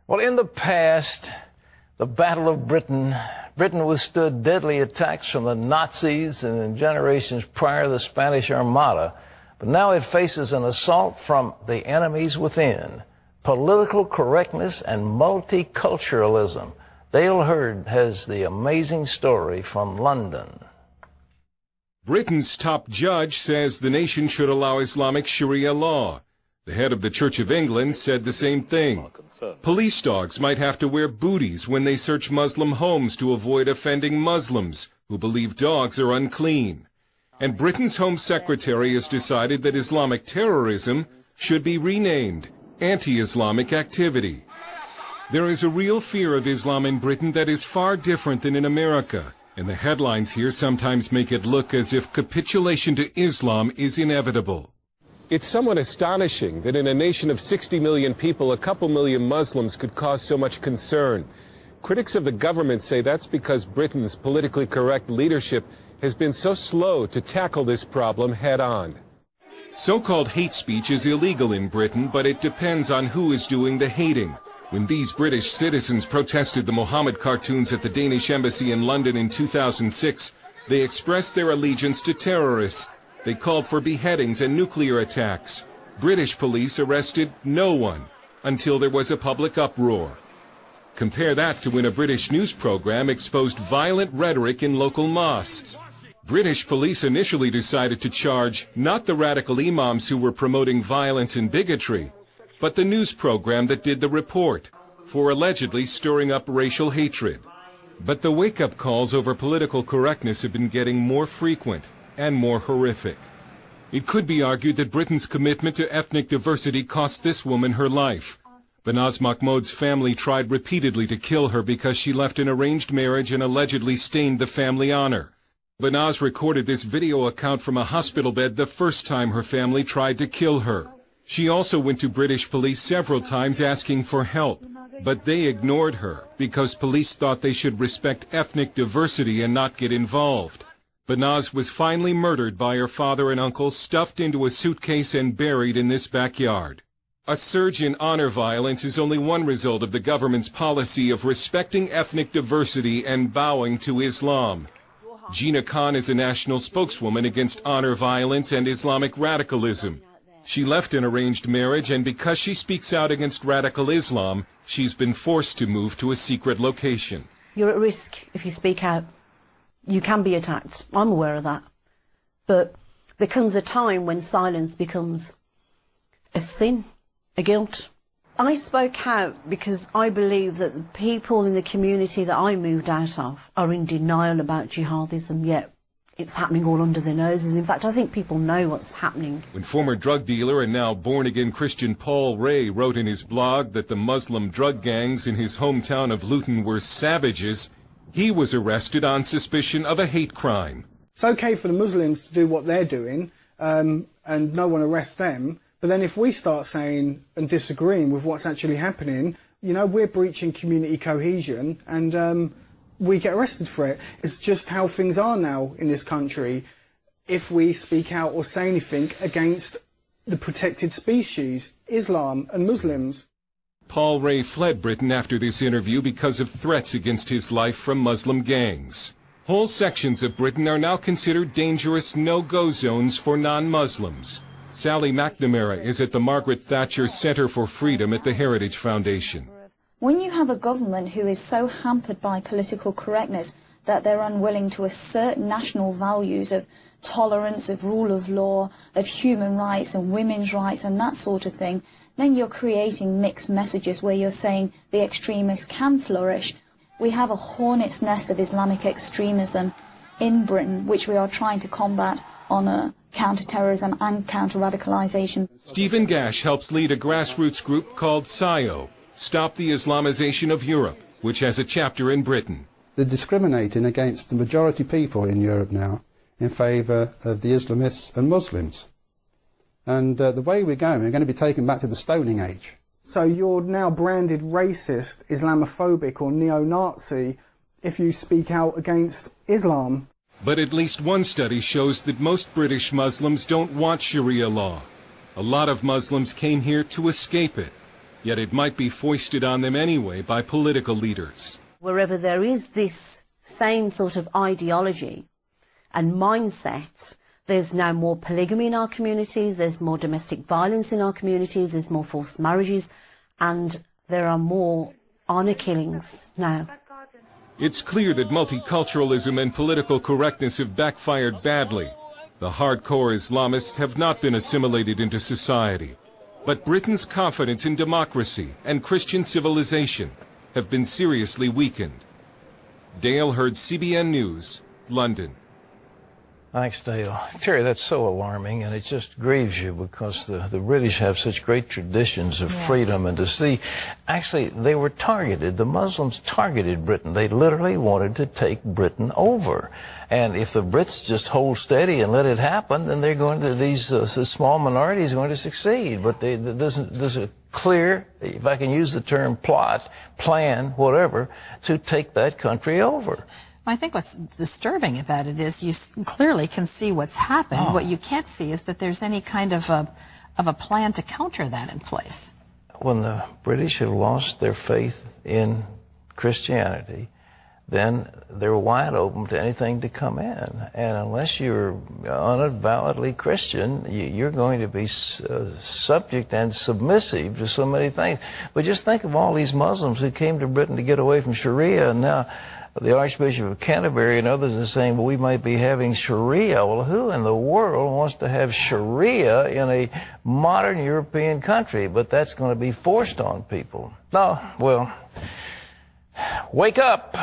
Well, in the past, the Battle of Britain withstood deadly attacks from the Nazis, and in generations prior, the Spanish Armada. But now it faces an assault from the enemies within, political correctness and multiculturalism. Dale Hurd has the amazing story from London. Britain's top judge says the nation should allow Islamic Sharia law. The head of the Church of England said the same thing. Police dogs might have to wear booties when they search Muslim homes to avoid offending Muslims who believe dogs are unclean. And Britain's Home Secretary has decided that Islamic terrorism should be renamed anti-Islamic activity. There is a real fear of Islam in Britain that is far different than in America, and the headlines here sometimes make it look as if capitulation to Islam is inevitable. It's somewhat astonishing that in a nation of 60 million people, a couple million Muslims could cause so much concern. Critics of the government say that's because Britain's politically correct leadership has been so slow to tackle this problem head-on. So-called hate speech is illegal in Britain, but it depends on who is doing the hating. When these British citizens protested the Muhammad cartoons at the Danish embassy in London in 2006, they expressed their allegiance to terrorists. They called for beheadings and nuclear attacks. British police arrested no one until there was a public uproar. Compare that to when a British news program exposed violent rhetoric in local mosques. British police initially decided to charge not the radical imams who were promoting violence and bigotry, but the news program that did the report for allegedly stirring up racial hatred. But the wake-up calls over political correctness have been getting more frequent and more horrific. It could be argued that Britain's commitment to ethnic diversity cost this woman her life. Banaz Mahmoud's family tried repeatedly to kill her because she left an arranged marriage and allegedly stained the family honor. Banaz recorded this video account from a hospital bed the first time her family tried to kill her. She also went to British police several times asking for help, but they ignored her because police thought they should respect ethnic diversity and not get involved. Banaz was finally murdered by her father and uncle, stuffed into a suitcase and buried in this backyard. A surge in honor violence is only one result of the government's policy of respecting ethnic diversity and bowing to Islam. Gina Khan is a national spokeswoman against honor violence and Islamic radicalism. She left an arranged marriage, and because she speaks out against radical Islam, she's been forced to move to a secret location. You're at risk if you speak out. You can be attacked. I'm aware of that. But there comes a time when silence becomes a sin, a guilt. I spoke out because I believe that the people in the community that I moved out of are in denial about jihadism, yet it's happening all under their noses. In fact, I think people know what's happening. When former drug dealer and now born-again Christian Paul Ray wrote in his blog that the Muslim drug gangs in his hometown of Luton were savages, he was arrested on suspicion of a hate crime. It's okay for the Muslims to do what they're doing, and no one arrests them. But then if we start saying and disagreeing with what's actually happening, you know, we're breaching community cohesion, and we get arrested for it. It's just how things are now in this country. If we speak out or say anything against the protected species, Islam and Muslims. Paul Ray fled Britain after this interview because of threats against his life from Muslim gangs. Whole sections of Britain are now considered dangerous no-go zones for non-Muslims. Sally McNamara is at the Margaret Thatcher Center for Freedom at the Heritage Foundation. When you have a government who is so hampered by political correctness that they're unwilling to assert national values of tolerance, of rule of law, of human rights and women's rights and that sort of thing, then you're creating mixed messages where you're saying the extremists can flourish. We have a hornet's nest of Islamic extremism in Britain, which we are trying to combat on a counter-terrorism and counter-radicalisation. Stephen Gash helps lead a grassroots group called SIO, Stop the Islamization of Europe, which has a chapter in Britain. They're discriminating against the majority people in Europe now in favour of the Islamists and Muslims. And the way we're going to be taken back to the Stoning Age. So you're now branded racist, Islamophobic or neo-Nazi if you speak out against Islam. But at least one study shows that most British Muslims don't want Sharia law. A lot of Muslims came here to escape it. Yet it might be foisted on them anyway by political leaders. Wherever there is this same sort of ideology and mindset, there's now more polygamy in our communities, there's more domestic violence in our communities, there's more forced marriages, and there are more honor killings now. It's clear that multiculturalism and political correctness have backfired badly. The hardcore Islamists have not been assimilated into society. But Britain's confidence in democracy and Christian civilization have been seriously weakened. Dale Hurd, CBN News, London. Thanks, Dale. Terry, that's so alarming, and it just grieves you because the British have such great traditions of freedom, and to see, actually, they were targeted. The Muslims targeted Britain. They literally wanted to take Britain over. And if the Brits just hold steady and let it happen, then they're going to, these small minorities are going to succeed. But there's a clear, if I can use the term plot, plan, whatever, to take that country over. I think what's disturbing about it is you clearly can see what's happened. Oh. What you can't see is that there's any kind of a plan to counter that in place. When the British have lost their faith in Christianity, then they're wide open to anything to come in. And unless you're unavowedly Christian, you're going to be subject and submissive to so many things. But just think of all these Muslims who came to Britain to get away from Sharia, and now the Archbishop of Canterbury and others are saying, well, we might be having Sharia. Well, who in the world wants to have Sharia in a modern European country? But that's going to be forced on people. No, well, wake up.